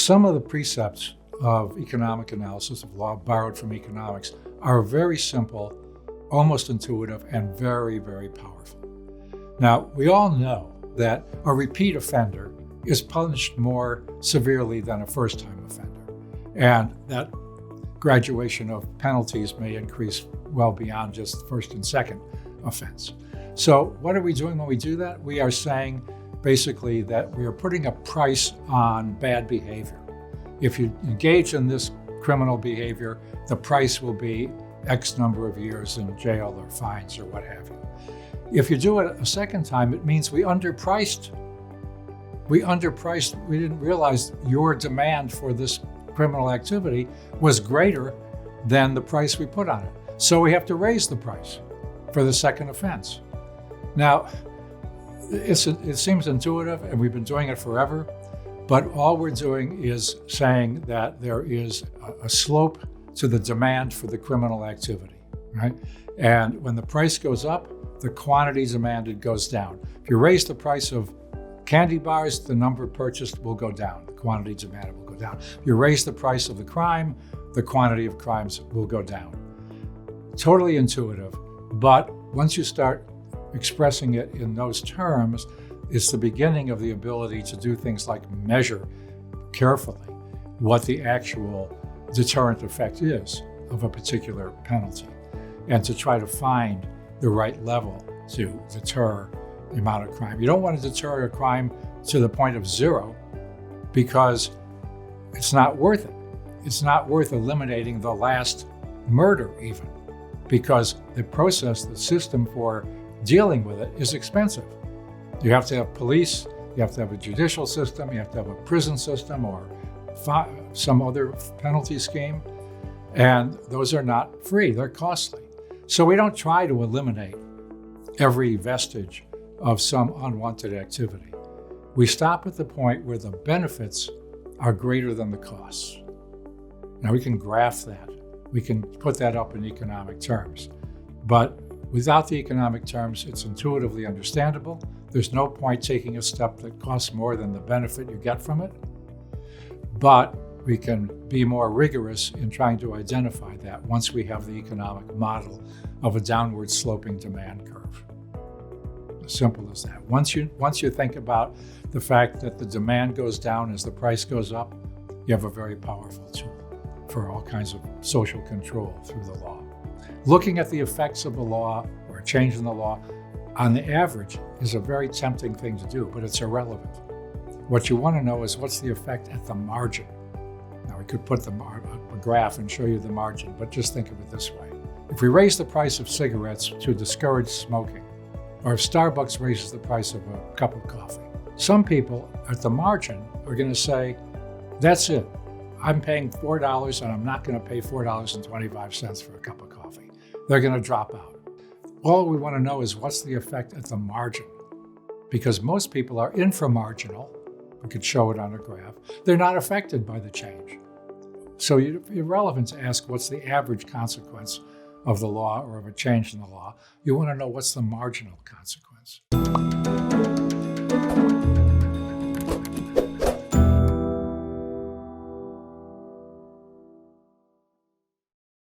Some of the precepts of economic analysis of law borrowed from economics are very simple, almost intuitive, and very, very powerful. Now, we all know that a repeat offender is punished more severely than a first-time offender, and that graduation of penalties may increase well beyond just first and second offense. So what are we doing when we do that? We are saying basically that we are putting a price on bad behavior. If you engage in this criminal behavior, the price will be X number of years in jail or fines or what have you. If you do it a second time, it means we underpriced. We didn't realize your demand for this criminal activity was greater than the price we put on it. So we have to raise the price for the second offense. Now, it seems intuitive, and we've been doing it forever, but all we're doing is saying that there is a slope to the demand for the criminal activity, right? And when the price goes up, the quantity demanded goes down. If you raise the price of candy bars, the number purchased will go down, the quantity demanded will go down. If you raise the price of the crime, the quantity of crimes will go down. Totally intuitive, but once you start expressing it in those terms, it's the beginning of the ability to do things like measure carefully what the actual deterrent effect is of a particular penalty, and to try to find the right level to deter the amount of crime. You don't want to deter a crime to the point of zero, because it's not worth it. It's not worth eliminating the last murder even, because the process, the system for dealing with it is expensive. You have to have police, you have to have a judicial system, you have to have a prison system or some other penalty scheme, and those are not free, they're costly. So we don't try to eliminate every vestige of some unwanted activity. We stop at the point where the benefits are greater than the costs. Now we can graph that. We can put that up in economic terms. But without the economic terms, it's intuitively understandable. There's no point taking a step that costs more than the benefit you get from it. But we can be more rigorous in trying to identify that once we have the economic model of a downward sloping demand curve. As simple as that. Once you think about the fact that the demand goes down as the price goes up, you have a very powerful tool for all kinds of social control through the law. Looking at the effects of the law or a change in the law on the average is a very tempting thing to do, but it's irrelevant. What you want to know is what's the effect at the margin. Now we could put a graph and show you the margin, but just think of it this way. If we raise the price of cigarettes to discourage smoking, or if Starbucks raises the price of a cup of coffee, some people at the margin are going to say, that's it. I'm paying $4 and I'm not going to pay $4.25 for a cup of coffee. They're going to drop out. All we want to know is what's the effect at the margin, because most people are inframarginal. We could show it on a graph. They're not affected by the change. So it's irrelevant to ask what's the average consequence of the law or of a change in the law. You want to know what's the marginal consequence.